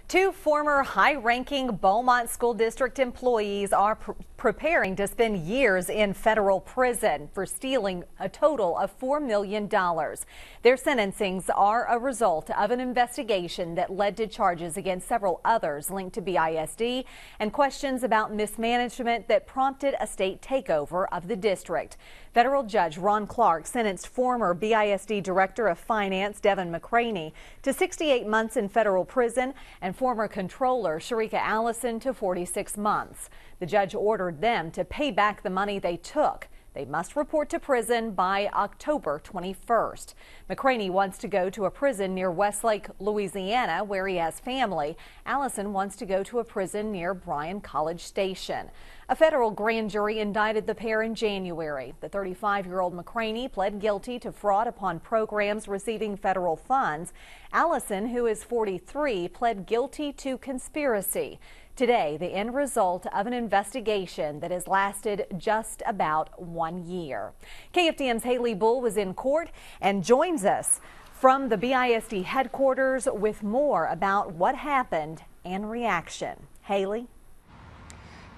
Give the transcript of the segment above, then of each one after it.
Two former high-ranking Beaumont School District employees are preparing to spend years in federal prison for stealing a total of $4 million. Their sentencings are a result of an investigation that led to charges against several others linked to BISD and questions about mismanagement that prompted a state takeover of the district. Federal Judge Ron Clark sentenced former BISD Director of Finance Devin McCraney to 68 months in federal prison and former Comptroller Sharika Allison to 46 months. The judge ordered them to pay back the money they took. They must report to prison by October 21st. McCraney wants to go to a prison near Westlake, Louisiana, where he has family. Allison wants to go to a prison near Bryan College Station. A federal grand jury indicted the pair in January. The 35-year-old McCraney pled guilty to fraud upon programs receiving federal funds. Allison, who is 43, pled guilty to conspiracy. Today, the end result of an investigation that has lasted just about 1 year. KFDM's Haley Bull was in court and joins us from the BISD headquarters with more about what happened and reaction. Haley?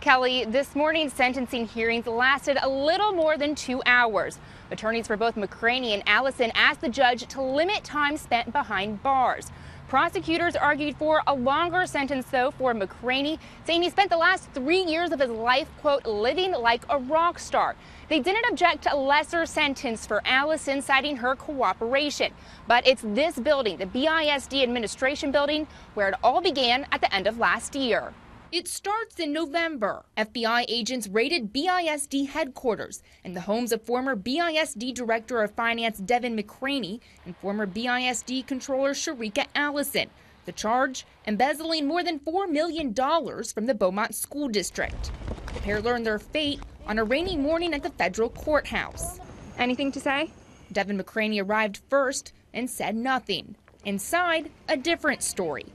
Kelly, this morning's sentencing hearings lasted a little more than 2 hours. Attorneys for both McCraney and Allison asked the judge to limit time spent behind bars. Prosecutors argued for a longer sentence, though, for McCraney, saying he spent the last 3 years of his life, quote, living like a rock star. They didn't object to a lesser sentence for Allison, citing her cooperation. But it's this building, the BISD administration building, where it all began at the end of last year. It starts in November. FBI agents raided BISD headquarters and the homes of former BISD Director of Finance Devin McCraney and former BISD Comptroller Sharika Allison. The charge, embezzling more than $4 million from the Beaumont School District. The pair learned their fate on a rainy morning at the federal courthouse. Anything to say? Devin McCraney arrived first and said nothing. Inside, a different story.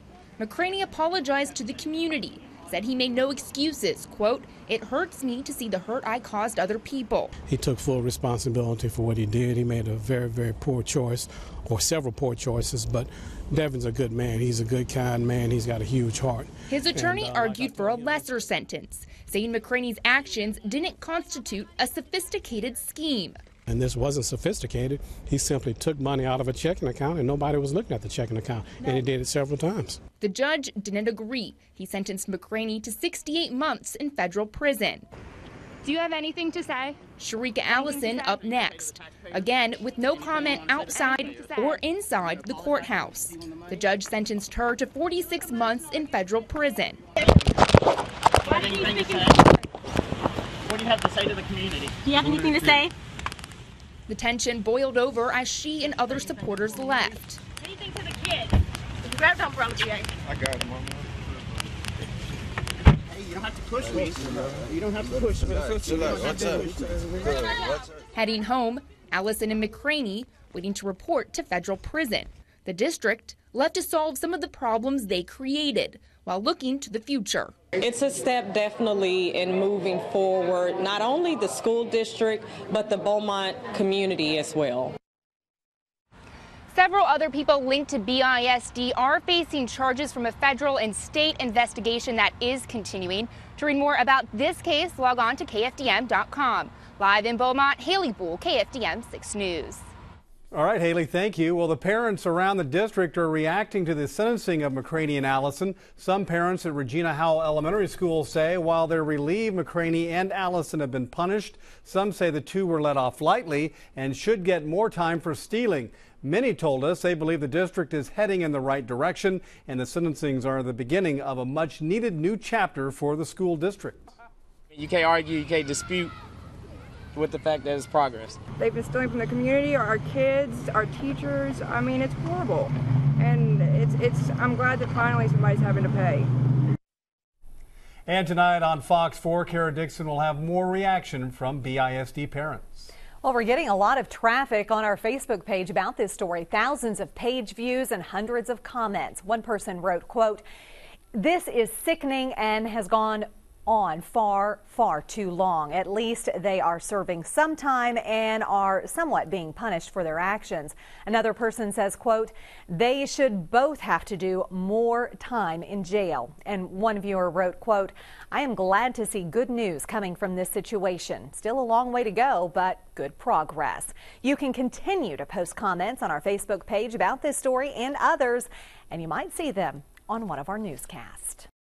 McCraney apologized to the community. Said he made no excuses. Quote, "It hurts me to see the hurt I caused other people." He took full responsibility for what he did. He made a very, very poor choice, or several poor choices, but Devin's a good man. He's a good, kind man. He's got a huge heart. His attorney argued for a lesser sentence, saying McCraney's actions didn't constitute a sophisticated scheme. And this wasn't sophisticated. He simply took money out of a checking account and nobody was looking at the checking account. And he did it several times. The judge didn't agree. He sentenced McCraney to 68 months in federal prison. Do you have anything to say? Sharika Allison up next. Again, with no comment outside or inside the courthouse. The judge sentenced her to 46 months in federal prison. What do you have to say to the community? Do you have anything to say? The tension boiled over as she and other supporters left. Anything to the kids? Grab the umbrella, GA. I got him. Hey, you don't have to push me. You don't have to push me. Heading home, Allison and McCraney waiting to report to federal prison. The district left to solve some of the problems they created while looking to the future. It's a step definitely in moving forward, not only the school district, but the Beaumont community as well. Several other people linked to BISD are facing charges from a federal and state investigation that is continuing. To read more about this case, log on to KFDM.com. Live in Beaumont, Haley Bull, KFDM 6 News. All right, Haley, thank you. Well, the parents around the district are reacting to the sentencing of McCraney and Allison. Some parents at Regina Howell Elementary School say while they're relieved McCraney and Allison have been punished, some say the two were let off lightly and should get more time for stealing. Many told us they believe the district is heading in the right direction and the sentencings are the beginning of a much needed new chapter for the school district. You can't argue, you can't dispute with the fact that it's progress. They've been stealing from the community, our kids, our teachers. I mean, it's horrible. And I'm glad that finally somebody's having to pay. And tonight on Fox 4, Kara Dixon will have more reaction from BISD parents. Well, we're getting a lot of traffic on our Facebook page about this story. Thousands of page views and hundreds of comments. One person wrote, quote, "This is sickening and has gone on far too long. At least they are serving some time and are somewhat being punished for their actions. Another person says, quote, they should both have to do more time in jail. And one viewer wrote, quote, I am glad to see good news coming from this situation. Still a long way to go, but good progress. You can continue to post comments on our Facebook page about this story and others, and you might see them on one of our newscasts.